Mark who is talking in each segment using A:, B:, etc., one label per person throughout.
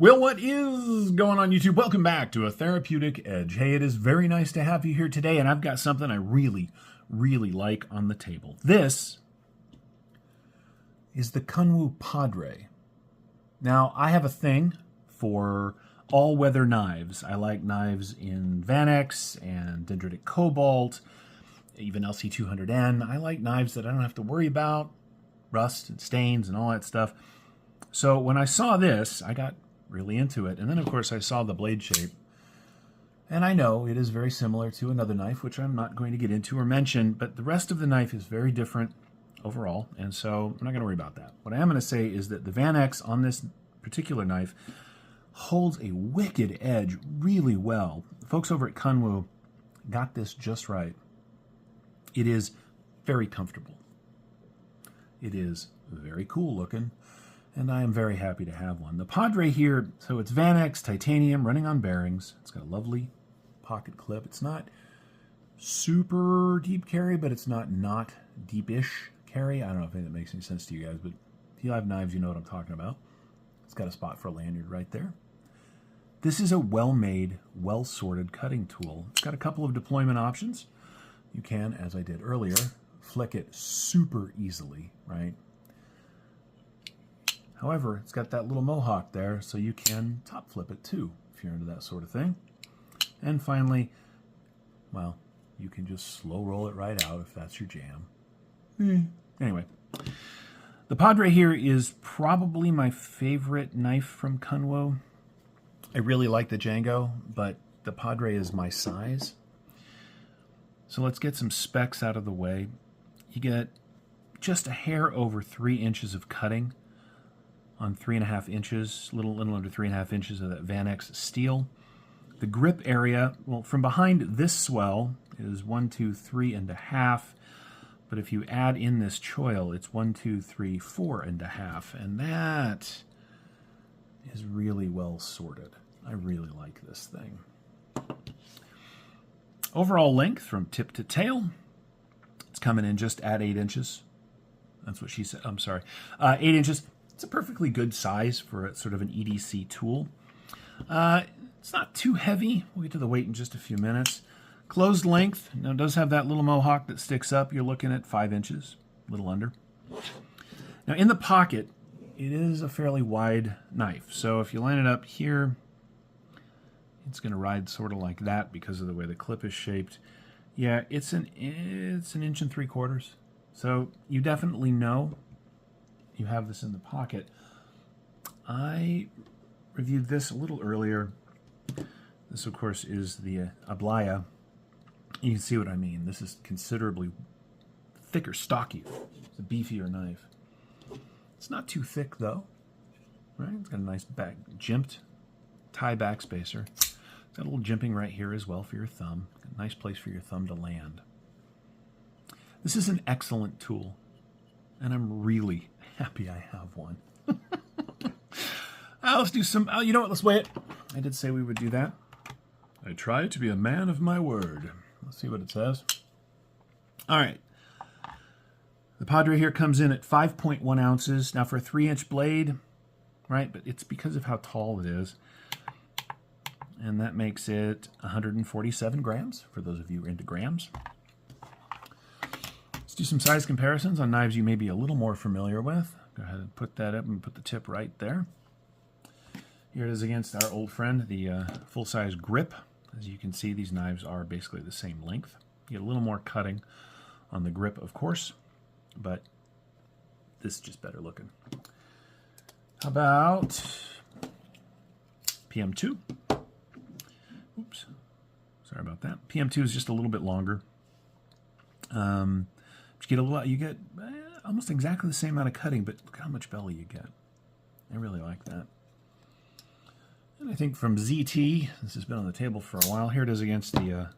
A: Well, what is going on, YouTube? Welcome back to A Therapeutic Edge. Hey, it is very nice to have you here today, and I've got something I really like on the table. This is the Kunwu Padre. Now, I have a thing for all-weather knives. I like knives in Vanax and dendritic cobalt, even LC200N. I like knives that I don't have to worry about rust and stains and all that stuff. So when I saw this, I got really into it. And then, of course, I saw the blade shape. And I know it is very similar to another knife, which I'm not going to get into or mention, but the rest of the knife is very different overall, and so I'm not going to worry about that. What I am going to say is that the Vanax on this particular knife holds a wicked edge really well. The folks over at Kunwu got this just right. It is very comfortable. It is very cool looking. And I am very happy to have one. The Padre here, so it's Vanax, titanium, running on bearings. It's got a lovely pocket clip. It's not super deep carry, but it's not deepish carry. I don't know if that makes any sense to you guys, but if you have knives, you know what I'm talking about. It's got a spot for a lanyard right there. This is a well-made, well-sorted cutting tool. It's got a couple of deployment options. You can, as I did earlier, flick it super easily, right? However, it's got that little mohawk there, so you can top flip it too, if you're into that sort of thing. And finally, well, you can just slow roll it right out if that's your jam. Anyway, the Padre here is probably my favorite knife from Kunwu. I really like the Django, but the Padre is my size. So let's get some specs out of the way. You get just a hair over 3 inches of cutting on 3.5 inches, little under 3.5 inches of that Vanax steel. The grip area, well, from behind this swell is 1, 2, 3.5, but if you add in this choil, it's 1, 2, 3, 4.5, and that is really well sorted. I really like this thing. Overall length from tip to tail, it's coming in just at 8 inches. That's what she said. I'm sorry, 8 inches. It's a perfectly good size for a, sort of an EDC tool. It's not too heavy. We'll get to the weight in just a few minutes. Closed length. Now, it does have that little mohawk that sticks up. You're looking at 5 inches, a little under. Now, in the pocket, it is a fairly wide knife. So if you line it up here, it's going to ride sort of like that because of the way the clip is shaped. Yeah, it's an 1 3/4 inches. So you definitely know you have this in the pocket. I reviewed this a little earlier. This, of course, is the Ablaya. You can see what I mean. This is considerably thicker, stockier. It's a beefier knife. It's not too thick, though. Right? It's got a nice back, jimped tie backspacer. It's got a little jimping right here as well for your thumb. A nice place for your thumb to land. This is an excellent tool, and I'm really happy I have one. Let's do some, you know what, let's weigh it. I did say we would do that. I try to be a man of my word. Let's see what it says. All right. The Padre here comes in at 5.1 ounces. Now for a 3-inch blade, right, but it's because of how tall it is. And that makes it 147 grams, for those of you who are into grams. Let's do some size comparisons on knives you may be a little more familiar with. Go ahead and put that up and put the tip right there. Here it is against our old friend, the full-size grip. As you can see, these knives are basically the same length. You get a little more cutting on the grip, of course, but this is just better looking. How about PM2? Oops, sorry about that. PM2 is just a little bit longer. You get almost exactly the same amount of cutting, but look how much belly you get. I really like that. And I think from ZT, this has been on the table for a while. Here it is against the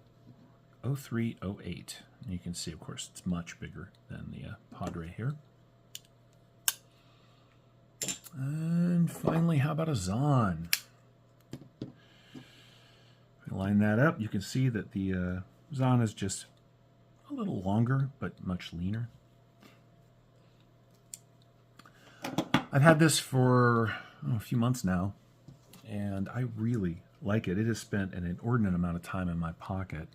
A: 0308. And you can see, of course, it's much bigger than the Padre here. And finally, how about a Zahn? If you line that up, you can see that the Zahn is just a little longer, but much leaner. I've had this for a few months now. and I really like it. It has spent an inordinate amount of time in my pocket.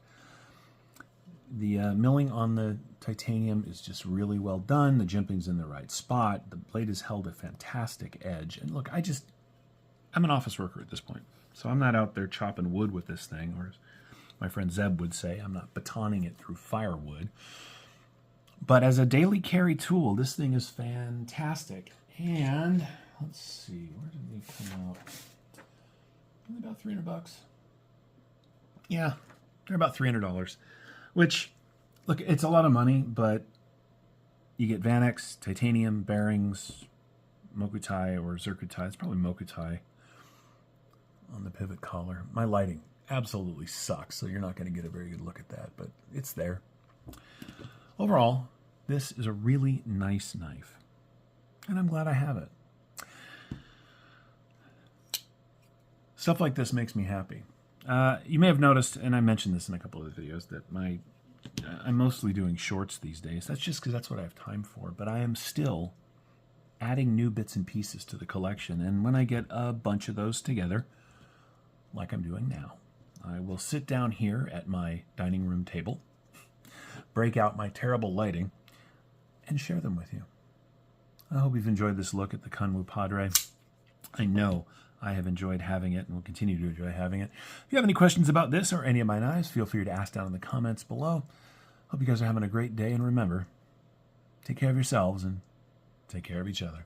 A: The milling on the titanium is just really well done. The jimping's in the right spot. The blade has held a fantastic edge. And look, I'm an office worker at this point, so I'm not out there chopping wood with this thing, or as my friend Zeb would say, I'm not batoning it through firewood. But as a daily carry tool, this thing is fantastic. And let's see, where did they come out? Only about $300. Yeah, they're about $300. Which, look, it's a lot of money, but you get Vanax, titanium, bearings, mokutai or zircutai. It's probably mokutai on the pivot collar. My lighting absolutely sucks, so you're not going to get a very good look at that, but it's there. Overall, this is a really nice knife, and I'm glad I have it. Stuff like this makes me happy. You may have noticed, and I mentioned this in a couple of the videos, that I'm mostly doing shorts these days. That's just because that's what I have time for. But I am still adding new bits and pieces to the collection. And when I get a bunch of those together, like I'm doing now, I will sit down here at my dining room table, break out my terrible lighting, and share them with you. I hope you've enjoyed this look at the Kunwu Padre. I know I have enjoyed having it and will continue to enjoy having it. If you have any questions about this or any of my knives, feel free to ask down in the comments below. Hope you guys are having a great day, and remember, take care of yourselves and take care of each other.